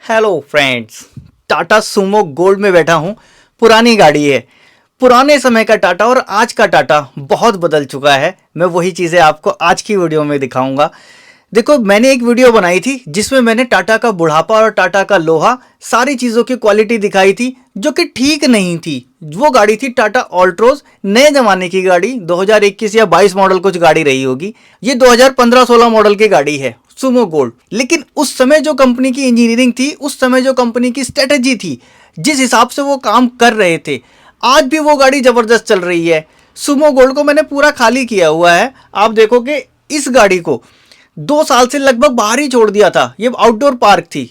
Hello friends, Tata Sumo gold में बैठा हूँ। पुरानी गाड़ी है, पुराने समय का टाटा और आज का टाटा बहुत बदल चुका है। मैं वही चीज़ें आपको आज की वीडियो में दिखाऊंगा। देखो, मैंने एक वीडियो बनाई थी जिसमें मैंने टाटा का बुढ़ापा और टाटा का लोहा सारी चीज़ों की क्वालिटी दिखाई थी जो कि ठीक नहीं थी। वो गाड़ी थी टाटा ऑल्ट्रोज, नए ज़माने की गाड़ी, 2021 या 22 मॉडल कुछ गाड़ी रही होगी। ये 2015-16 मॉडल की गाड़ी है सुमो गोल्ड। लेकिन उस समय जो कंपनी की इंजीनियरिंग थी, उस समय जो कंपनी की स्ट्रेटजी थी, जिस हिसाब से वो काम कर रहे थे, आज भी वो गाड़ी ज़बरदस्त चल रही है। सुमो गोल्ड को मैंने पूरा खाली किया हुआ है। आप देखो कि इस गाड़ी को 2 साल से लगभग बाहर ही छोड़ दिया था। ये आउटडोर पार्क थी।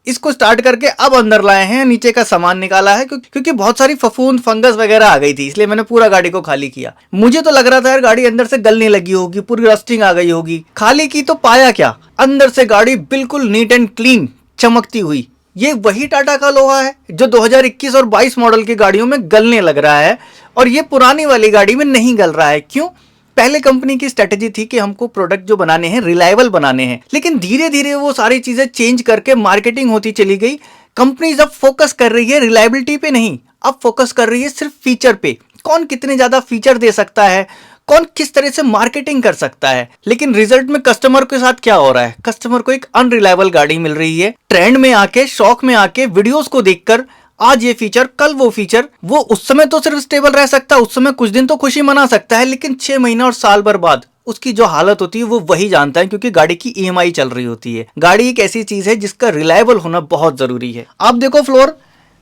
इसको स्टार्ट करके अब अंदर लाए हैं, नीचे का सामान निकाला है क्योंकि बहुत सारी फफूंद फंगस वगैरह आ गई थी, इसलिए मैंने पूरा गाड़ी को खाली किया। मुझे तो लग रहा था यार गाड़ी अंदर से गलने लगी होगी, पूरी रस्टिंग आ गई होगी। खाली की तो पाया क्या, अंदर से गाड़ी बिल्कुल नीट एंड क्लीन चमकती हुई। ये वही टाटा का लोहा है जो 2021 और 22 मॉडल की गाड़ियों में गलने लग रहा है, और ये पुरानी वाली गाड़ी में नहीं गल रहा है। क्यों? पहले कंपनी की स्ट्रेटजी थी कि हमको प्रोडक्ट जो बनाने हैं रिलायबल बनाने हैं, लेकिन धीरे धीरे वो सारी चीजें चेंज करके मार्केटिंग होती चली गई। कंपनी अब फोकस कर रही है रिलायबिलिटी पे नहीं, अब फोकस कर रही है सिर्फ फीचर पे। कौन कितने ज्यादा फीचर दे सकता है, कौन किस तरह से मार्केटिंग कर सकता है। लेकिन रिजल्ट में कस्टमर के साथ क्या हो रहा है, कस्टमर को एक अनरिलायबल गाड़ी मिल रही है। ट्रेंड में आके, शौक में आके, वीडियोस को देखकर, आज ये फीचर कल वो फीचर। वो उस समय तो सिर्फ स्टेबल रह सकता है, उस समय कुछ दिन तो खुशी मना सकता है, लेकिन 6 महीना और साल भर बाद उसकी जो हालत होती है वो वही जानता है, क्योंकि गाड़ी की ईएमआई चल रही होती है। गाड़ी एक ऐसी चीज है जिसका रिलायबल होना बहुत जरूरी है। आप देखो फ्लोर,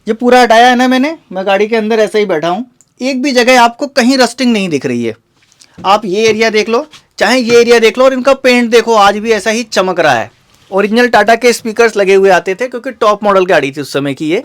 ये पूरा हटाया है ना मैंने, मैं गाड़ी के अंदर ऐसे ही बैठा हूं। एक भी जगह आपको कहीं रस्टिंग नहीं दिख रही है। आप ये एरिया देख लो, चाहे ये एरिया देख लो, और इनका पेंट देखो, आज भी ऐसा ही चमक रहा है। ओरिजिनल टाटा के स्पीकर्स लगे हुए आते थे, क्योंकि टॉप मॉडल गाड़ी थी उस समय की ये।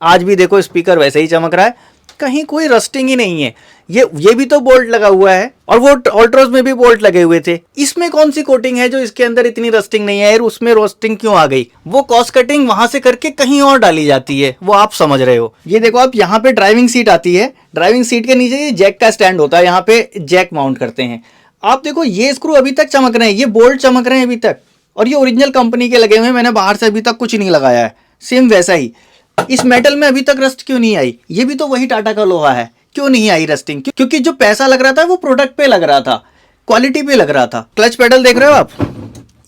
आज भी देखो स्पीकर वैसे ही चमक रहा है, कहीं कोई रस्टिंग ही नहीं है। ये भी तो बोल्ट लगा हुआ है, और वो ऑल्ट्रोज में भी बोल्ट लगे हुए थे। इसमें कौन सी कोटिंग है जो इसके अंदर इतनी रस्टिंग नहीं है, यार उसमें रोस्टिंग क्यों आ गई? वो कॉस्ट कटिंग वहां से करके कहीं और डाली जाती है, वो आप समझ रहे हो। ये देखो, आप यहाँ पे ड्राइविंग सीट आती है, ड्राइविंग सीट के नीचे ये जैक का स्टैंड होता है, यहाँ पे जैक माउंट करते हैं। आप देखो ये स्क्रू अभी तक चमक रहे हैं, ये बोल्ट चमक रहे हैं अभी तक, और ये ओरिजिनल कंपनी के लगे हुए हैं। मैंने बाहर से अभी तक कुछ नहीं लगाया है, सेम वैसा ही। इस मेटल में अभी तक रस्ट क्यों नहीं आई? ये भी तो वही टाटा का लोहा है, क्यों नहीं आई रस्टिंग? क्योंकि जो पैसा लग रहा था वो प्रोडक्ट पे लग रहा था, क्वालिटी पे लग रहा था। क्लच पेडल देख रहे हो आप,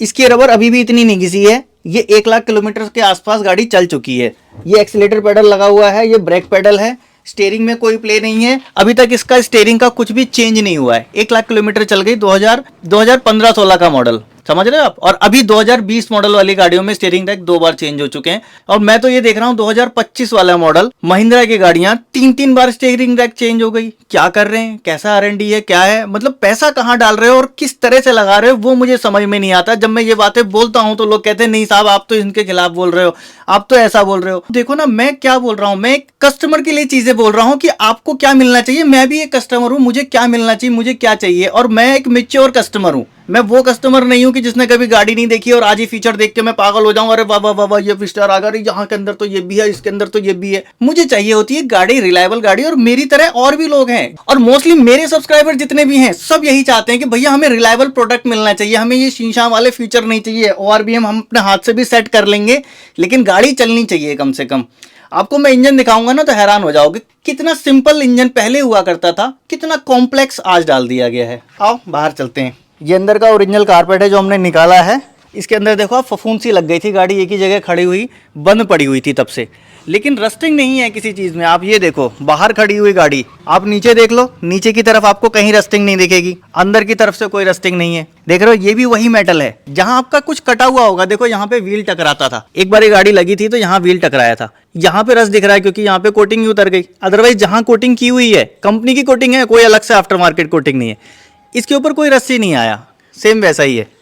इसकी रबर अभी भी इतनी नहीं घिसी है। ये 1 लाख किलोमीटर के आसपास गाड़ी चल चुकी है। ये एक्सीलेटर पेडल लगा हुआ है, ये ब्रेक पेडल है। स्टीयरिंग में कोई प्ले नहीं है, अभी तक इसका स्टीयरिंग का कुछ भी चेंज नहीं हुआ है। 1 लाख किलोमीटर चल गई, 2015-16 का मॉडल, समझ रहे हो आप। और अभी 2020 मॉडल वाली गाड़ियों में स्टीयरिंग रैक 2 बार चेंज हो चुके हैं। और मैं तो ये देख रहा हूँ 2025 वाला मॉडल महिंद्रा की गाड़ियां 3-3 बार स्टीयरिंग रैक चेंज हो गई। क्या कर रहे हैं, कैसा आरएनडी है, क्या है? मतलब पैसा कहाँ डाल रहे हो और किस तरह से लगा रहे हो, वो मुझे समझ में नहीं आता। जब मैं ये बातें बोलता हूँ तो लोग कहते हैं नहीं साहब, आप तो इनके खिलाफ बोल रहे हो, आप तो ऐसा बोल रहे हो। देखो ना, मैं क्या बोल रहा हूँ, मैं एक कस्टमर के लिए चीजें बोल रहा हूँ कि आपको क्या मिलना चाहिए। मैं भी एक कस्टमर हूँ, मुझे क्या मिलना चाहिए, मुझे क्या चाहिए। और मैं एक मैच्योर कस्टमर हूँ। मैं वो कस्टमर नहीं हूं कि जिसने कभी गाड़ी नहीं देखी और आज ही फीचर देख के मैं पागल हो जाऊं, अरे वाह वाह वाह ये फीचर आ गया, यहाँ के अंदर तो ये भी है, इसके अंदर तो ये भी है। मुझे चाहिए होती है गाड़ी रिलायबल गाड़ी, और मेरी तरह और भी लोग हैं, और मोस्टली मेरे सब्सक्राइबर जितने भी हैं सब यही चाहते हैं कि भैया हमें रिलायबल प्रोडक्ट मिलना चाहिए, हमें ये शीशा वाले फीचर नहीं चाहिए। ORBM हम अपने हाथ से भी सेट कर लेंगे, लेकिन गाड़ी चलनी चाहिए कम से कम। आपको मैं इंजन दिखाऊंगा ना तो हैरान हो जाओगे, कितना सिंपल इंजन पहले हुआ करता था, कितना कॉम्प्लेक्स आज डाल दिया गया है। आओ बाहर चलते हैं। ये अंदर का ओरिजिनल कारपेट है जो हमने निकाला है। इसके अंदर देखो आप, फफूंद सी लग गई थी, गाड़ी एक ही जगह खड़ी हुई बंद पड़ी हुई थी तब से, लेकिन रस्टिंग नहीं है किसी चीज़ में। आप ये देखो, बाहर खड़ी हुई गाड़ी, आप नीचे देख लो, नीचे की तरफ आपको कहीं रस्टिंग नहीं दिखेगी, अंदर की तरफ से कोई रस्टिंग नहीं है। देख रहे हो, ये भी वही मेटल है। जहां आपका कुछ कटा हुआ होगा, देखो यहाँ पे व्हील टकराता था, एक बार ये गाड़ी लगी थी तो यहाँ व्हील टकराया था, यहाँ पे रस दिख रहा है क्योंकि यहाँ पे कोटिंग ही उतर गई। अदरवाइज जहाँ कोटिंग की हुई है, कंपनी की कोटिंग है, कोई अलग से आफ्टर मार्केट कोटिंग नहीं है, इसके ऊपर कोई रस्सी नहीं आया, सेम वैसा ही है।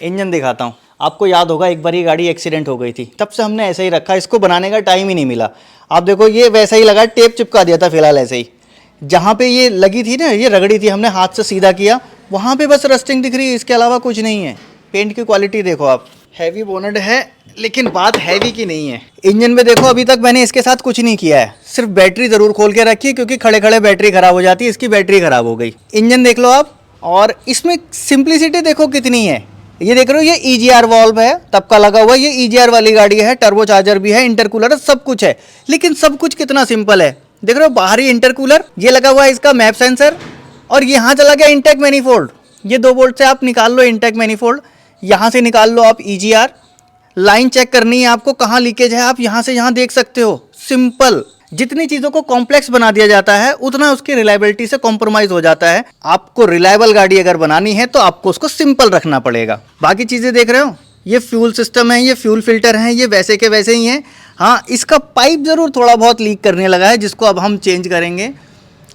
इंजन दिखाता हूँ, आपको याद होगा एक बार ये गाड़ी एक्सीडेंट हो गई थी, तब से हमने ऐसे ही रखा, इसको बनाने का टाइम ही नहीं मिला। आप देखो ये वैसा ही लगा, टेप चिपका दिया था फिलहाल ऐसे ही। जहाँ पे ये लगी थी ना, ये रगड़ी थी, हमने हाथ से सीधा किया, वहाँ पे बस रस्टिंग दिख रही है, इसके अलावा कुछ नहीं है। पेंट की क्वालिटी देखो आप, हैवी बोनेट है, लेकिन बात हैवी की नहीं है। इंजन में देखो, अभी तक मैंने इसके साथ कुछ नहीं किया है, सिर्फ बैटरी ज़रूर खोल के रखी है क्योंकि खड़े खड़े बैटरी खराब हो जाती है, इसकी बैटरी खराब हो गई। इंजन देख लो आप, और इसमें सिंप्लिसिटी देखो कितनी है। ये देख रहे हो, ये EGR वॉल्व है तब का लगा हुआ, ये EGR वाली गाड़ी है, टर्बो चार्जर भी है, इंटरकूलर है, सब कुछ है। लेकिन सब कुछ कितना सिंपल है, देख रहे हो, बाहरी इंटरकूलर, ये लगा हुआ है इसका मैप सेंसर, और यहाँ चला गया इंटेक मैनिफोल्ड। ये 2 बोल्ट से आप निकाल लो इंटेक मैनिफोल्ड, यहाँ से निकाल लो आप EGR। लाइन चेक करनी है आपको, कहाँ लीकेज है आप यहाँ से यहाँ देख सकते हो। सिंपल। जितनी चीज़ों को कॉम्प्लेक्स बना दिया जाता है उतना उसकी रिलायबिलिटी से कॉम्प्रोमाइज हो जाता है। आपको रिलायबल गाड़ी अगर बनानी है तो आपको उसको सिंपल रखना पड़ेगा। बाकी चीज़ें देख रहे हो, ये फ्यूल सिस्टम है, ये फ्यूल फिल्टर है, ये वैसे के वैसे ही हैं। हाँ, इसका पाइप ज़रूर थोड़ा बहुत लीक करने लगा है, जिसको अब हम चेंज करेंगे।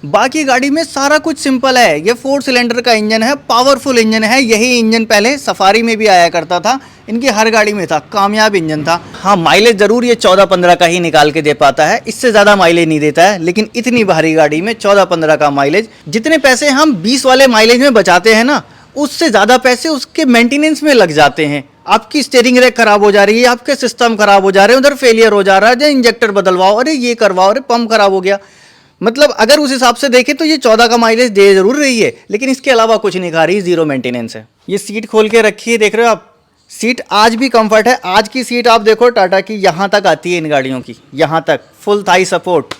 बाकी गाड़ी में सारा कुछ सिंपल है। ये 4 सिलेंडर का इंजन है, पावरफुल इंजन है। यही इंजन पहले सफारी में भी आया करता था, इनकी हर गाड़ी में था, कामयाब इंजन था। हाँ, माइलेज ज़रूर ये 14-15 का ही निकाल के दे पाता है, इससे ज़्यादा माइलेज नहीं देता है। लेकिन इतनी भारी गाड़ी में 14-15 का माइलेज, जितने पैसे हम 20 वाले माइलेज में बचाते हैं ना, उससे ज़्यादा पैसे उसके मेंटेनेंस में लग जाते हैं। आपकी स्टीयरिंग रैक खराब हो जा रही है, आपके सिस्टम खराब हो जा रहे हैं, उधर फेलियर हो जा रहा है, इंजेक्टर बदलवाओ, अरे ये करवाओ, अरे पंप खराब हो गया। मतलब अगर उस हिसाब से देखें तो ये 14 का माइलेज दे जरूर रही है, लेकिन इसके अलावा कुछ नहीं खा रही, जीरो मेंटेनेंस है। ये सीट खोल के रखी है, देख रहे हो आप, सीट आज भी कंफर्ट है। आज की सीट आप देखो टाटा की, यहाँ तक आती है इन गाड़ियों की, यहाँ तक फुल थाई सपोर्ट,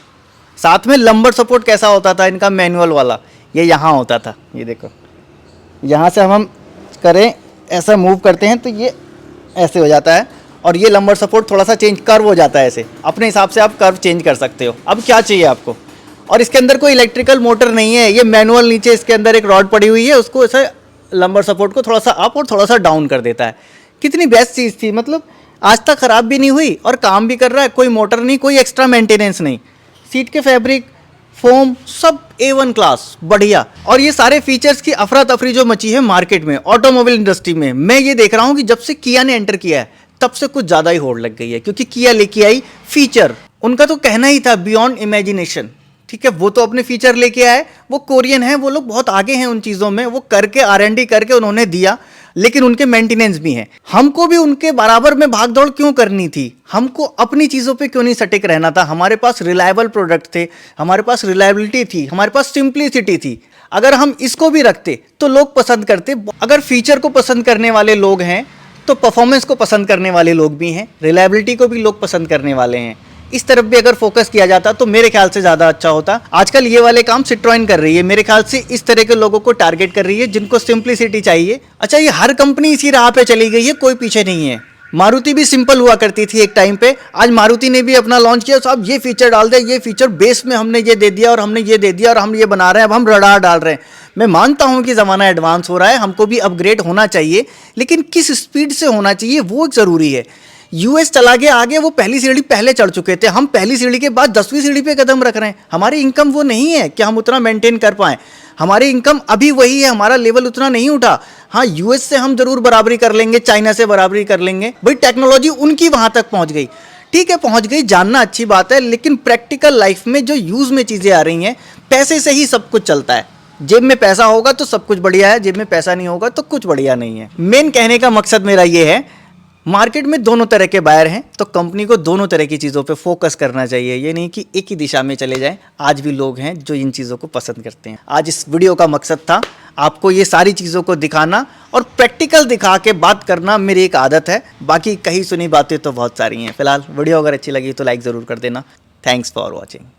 साथ में लंबर सपोर्ट कैसा होता था इनका मैनुअल वाला, ये यहाँ होता था। ये देखो, यहाँ से हम करें ऐसा मूव करते हैं तो ये ऐसे हो जाता है, और ये लंबर सपोर्ट थोड़ा सा चेंज कर्व हो जाता है, ऐसे अपने हिसाब से आप कर्व चेंज कर सकते हो। अब क्या चाहिए आपको, और इसके अंदर कोई इलेक्ट्रिकल मोटर नहीं है, ये मैनुअल। नीचे इसके अंदर एक रॉड पड़ी हुई है, उसको ऐसे लंबर सपोर्ट को थोड़ा सा अप और थोड़ा सा डाउन कर देता है। कितनी बेस्ट चीज़ थी, मतलब आज तक ख़राब भी नहीं हुई और काम भी कर रहा है, कोई मोटर नहीं, कोई एक्स्ट्रा मेंटेनेंस नहीं। सीट के फैब्रिक, फोम, सब A1 क्लास, बढ़िया। और ये सारे फीचर्स की अफरा तफरी जो मची है मार्केट में, ऑटोमोबाइल इंडस्ट्री में, मैं ये देख रहा हूँ कि जब से किया ने एंटर किया है तब से कुछ ज़्यादा ही होड़ लग गई है। क्योंकि किया लेके आई फीचर, उनका तो कहना ही था बियॉन्ड इमेजिनेशन। ठीक है, वो तो अपने फीचर लेके आए, वो कोरियन है, वो लोग बहुत आगे हैं उन चीज़ों में, वो करके R&D करके उन्होंने दिया। लेकिन उनके मेंटेनेंस भी हैं। हमको भी उनके बराबर में भाग दौड़ क्यों करनी थी, हमको अपनी चीज़ों पे क्यों नहीं सटिक रहना था। हमारे पास रिलायबल प्रोडक्ट थे, हमारे पास रिलायबिलिटी थी, हमारे पास सिंप्लिसिटी थी। अगर हम इसको भी रखते तो लोग पसंद करते। अगर फीचर को पसंद करने वाले लोग हैं तो परफॉर्मेंस को पसंद करने वाले लोग भी हैं, रिलायबिलिटी को भी लोग पसंद करने वाले हैं। इस तरफ भी अगर फोकस किया जाता तो मेरे ख्याल से ज़्यादा अच्छा होता। आजकल ये वाले काम सिट्रोइन कर रही है, मेरे ख्याल से इस तरह के लोगों को टारगेट कर रही है जिनको सिंप्लिसिटी चाहिए। अच्छा, ये हर कंपनी इसी राह पे चली गई है, कोई पीछे नहीं है। मारुति भी सिंपल हुआ करती थी एक टाइम पे, आज मारुति ने भी अपना लॉन्च किया, साहब ये फीचर डाल दे, ये फीचर बेस में हमने ये दे दिया और हमने ये दे दिया और हम ये बना रहे हैं, अब हम रडार डाल रहे हैं। मैं मानता हूं कि ज़माना एडवांस हो रहा है, हमको भी अपग्रेड होना चाहिए, लेकिन किस स्पीड से होना चाहिए वो ज़रूरी है। यूएस चला गया आगे, वो पहली सीढ़ी पहले चढ़ चुके थे, हम पहली सीढ़ी के बाद 10वीं सीढ़ी पे कदम रख रहे हैं। हमारी इनकम वो नहीं है कि हम उतना मेंटेन कर पाएँ, हमारी इनकम अभी वही है, हमारा लेवल उतना नहीं उठा। हाँ, यूएस से हम जरूर बराबरी कर लेंगे, चाइना से बराबरी कर लेंगे, भाई टेक्नोलॉजी उनकी वहाँ तक पहुँच गई, ठीक है पहुँच गई, जानना अच्छी बात है, लेकिन प्रैक्टिकल लाइफ में जो यूज़ में चीज़ें आ रही हैं, पैसे से ही सब कुछ चलता है। जेब में पैसा होगा तो सब कुछ बढ़िया है, जेब में पैसा नहीं होगा तो कुछ बढ़िया नहीं है। मेन कहने का मकसद मेरा ये है, मार्केट में दोनों तरह के बायर हैं, तो कंपनी को दोनों तरह की चीज़ों पे फोकस करना चाहिए, ये नहीं कि एक ही दिशा में चले जाएं। आज भी लोग हैं जो इन चीज़ों को पसंद करते हैं। आज इस वीडियो का मकसद था आपको ये सारी चीज़ों को दिखाना और प्रैक्टिकल दिखा के बात करना, मेरी एक आदत है। बाकी कहीं सुनी बातें तो बहुत सारी हैं। फिलहाल वीडियो अगर अच्छी लगी तो लाइक ज़रूर कर देना। Thanks for watching.